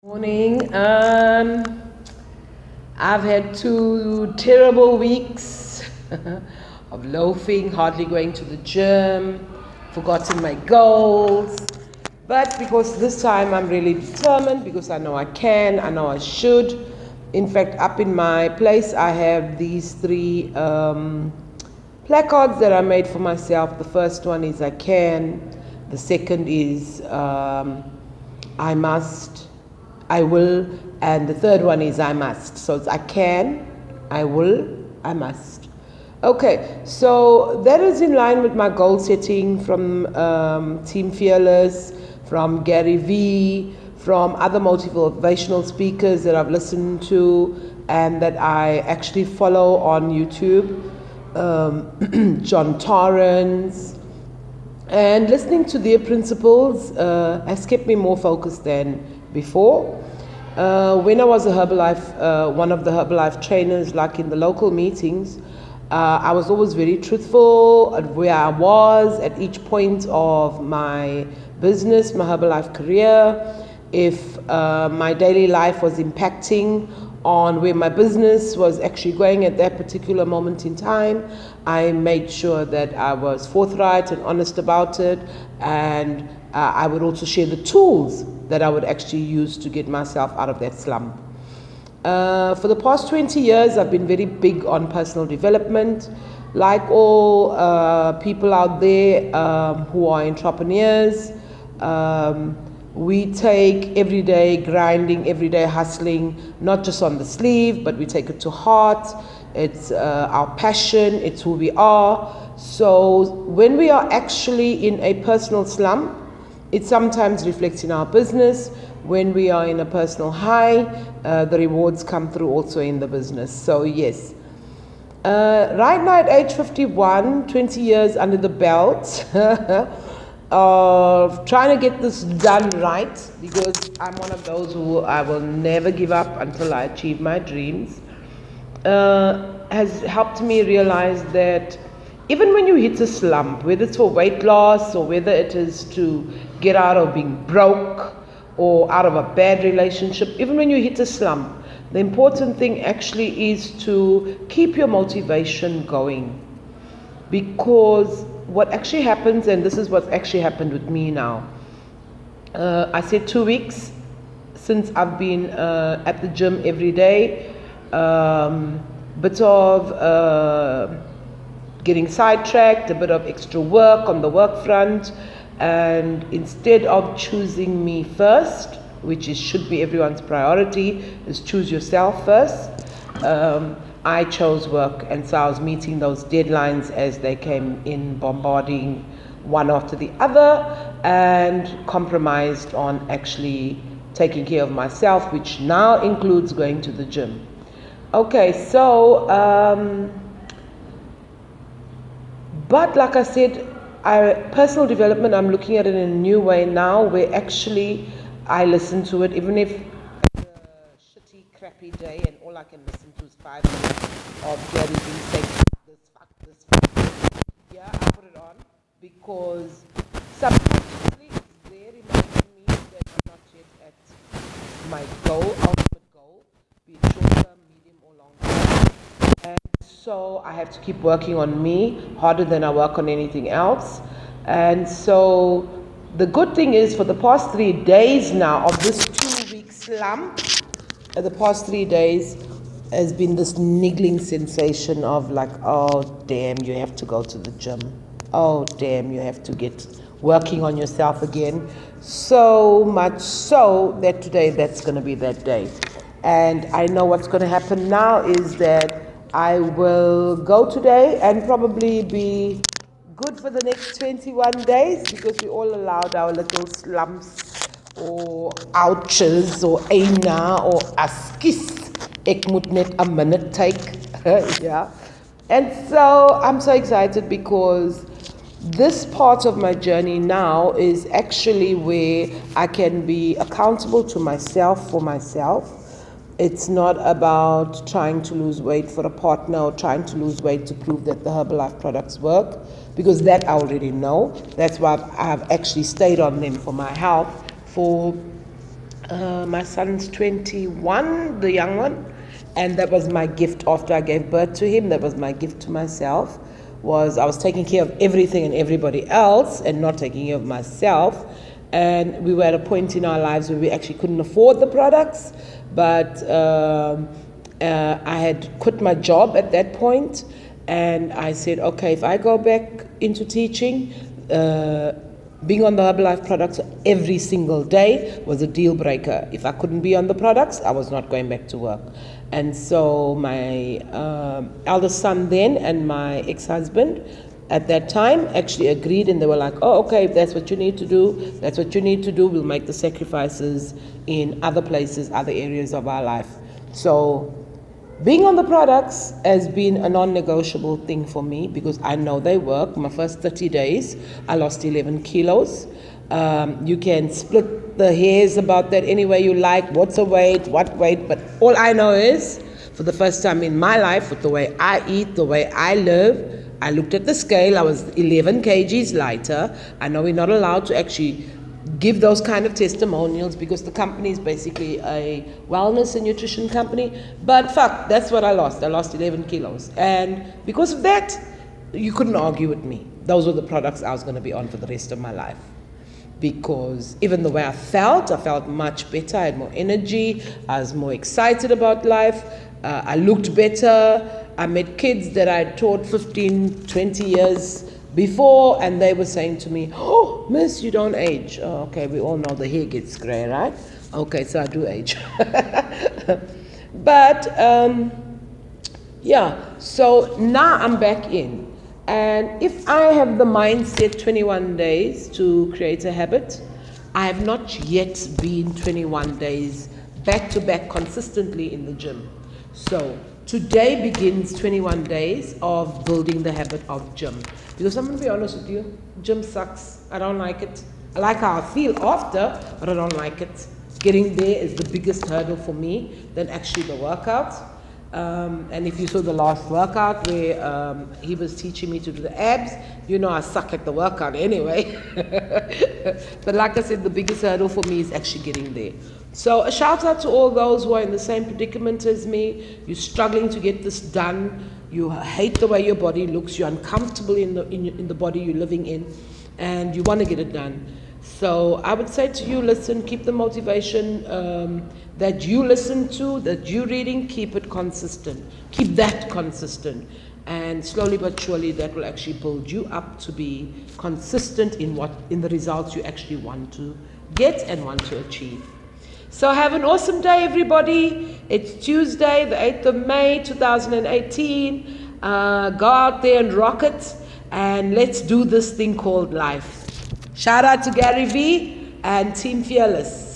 Morning. I've had 2 terrible weeks of loafing, hardly going to the gym, forgotten my goals. But because this time I'm really determined, because I know I can, I know I should. In fact, up in my place, I have these 3 placards that I made for myself. The first one is I can. The second is I must. I will, and the third one is I must. So it's I can, I will, I must. Okay, so that is in line with my goal setting from Team Fearless, from Gary Vee, from other motivational speakers that I've listened to and that I actually follow on YouTube. John Torrance, and listening to their principles has kept me more focused than before. When I was a Herbalife, one of the Herbalife trainers, like in the local meetings, I was always very truthful at where I was at each point of my business, my Herbalife career. If my daily life was impacting on where my business was actually going at that particular moment in time, I made sure that I was forthright and honest about it, and I would also share the tools that I would actually use to get myself out of that slump. For the past 20 years, I've been very big on personal development. Like all people out there who are entrepreneurs, we take everyday grinding, everyday hustling, not just on the sleeve, but we take it to heart. It's our passion, it's who we are. So when we are actually in a personal slump, it sometimes reflects in our business. When we are in a personal high, the rewards come through also in the business. So yes. Right now at age 51, 20 years under the belt, of trying to get this done right, because I'm one of those who I will never give up until I achieve my dreams, has helped me realize that even when you hit a slump, whether it's for weight loss or whether it is to get out of being broke or out of a bad relationship, even when you hit a slump, the important thing actually is to keep your motivation going. Because what actually happens, and this is what's actually happened with me now, I said 2 weeks since I've been at the gym every day, bit of getting sidetracked, a bit of extra work on the work front, and instead of choosing me first, which should be everyone's priority, is choose yourself first, I chose work, and so I was meeting those deadlines as they came in, bombarding one after the other, and compromised on actually taking care of myself, which now includes going to the gym. Okay, so but like I said, personal development, I'm looking at it in a new way now, where actually I listen to it, even if it's a shitty, crappy day and all I can listen to is 5 minutes of Gary Vee saying, fuck this. Yeah, I put it on because subconsciously it's there reminding me that I'm not yet at my ultimate goal, be it short term, medium or long term. And so I have to keep working on me harder than I work on anything else. And so the good thing is, for the past 3 days now of this 2-week slump, the past 3 days has been this niggling sensation of like, oh damn, you have to go to the gym. Oh damn, you have to get working on yourself again. So much so that today that's going to be that day. And I know what's going to happen now is that I will go today and probably be good for the next 21 days, because we all allowed our little slumps or ouches or eina or askis. Ek moet net a minute take. Yeah. And so I'm so excited, because this part of my journey now is actually where I can be accountable to myself for myself. It's not about trying to lose weight for a partner or trying to lose weight to prove that the Herbalife products work, because that I already know. That's why I've actually stayed on them for my health for My son's 21, the young one, and that was my gift after I gave birth to him. That was my gift to myself. Was I was taking care of everything and everybody else and not taking care of myself. And we were at a point in our lives where we actually couldn't afford the products, but I had quit my job at that point, and I said, okay, if I go back into teaching, being on the Herbalife products every single day was a deal breaker. If I couldn't be on the products, I was not going back to work. And so my eldest son then and my ex-husband at that time actually agreed, and they were like, oh, okay, if that's what you need to do, that's what you need to do. We'll make the sacrifices in other places, other areas of our life. So being on the products has been a non-negotiable thing for me because I know they work. My first 30 days, I lost 11 kilos. You can split the hairs about that any way you like, what's the weight, what weight, but all I know is, for the first time in my life, with the way I eat, the way I live, I looked at the scale, I was 11 kgs lighter. I know we're not allowed to actually give those kind of testimonials because the company is basically a wellness and nutrition company, but fuck, that's what I lost. I lost 11 kilos. And because of that, you couldn't argue with me. Those were the products I was going to be on for the rest of my life. Because even the way I felt much better. I had more energy. I was more excited about life. I looked better. I met kids that I taught 15, 20 years before, and they were saying to me, oh, miss, you don't age. Oh, okay, we all know the hair gets grey, right? Okay, so I do age. But, yeah, so now I'm back in. And if I have the mindset 21 days to create a habit, I have not yet been 21 days back to back consistently in the gym. So today begins 21 days of building the habit of gym. Because I'm going to be honest with you, gym sucks. I don't like it. I like how I feel after, but I don't like it. Getting there is the biggest hurdle for me than actually the workout. And if you saw the last workout where he was teaching me to do the abs, you know I suck at the workout anyway. But like I said, the biggest hurdle for me is actually getting there. So a shout out to all those who are in the same predicament as me. You're struggling to get this done. You hate the way your body looks. You're uncomfortable in the body you're living in, and you want to get it done. So I would say to you, listen, keep the motivation that you listen to, that you're reading, keep it consistent. Keep that consistent. And slowly but surely that will actually build you up to be consistent in the results you actually want to get and want to achieve. So have an awesome day, everybody. It's Tuesday, the 8th of May, 2018. Go out there and rock it, and let's do this thing called life. Shout out to Gary V and Team Fearless.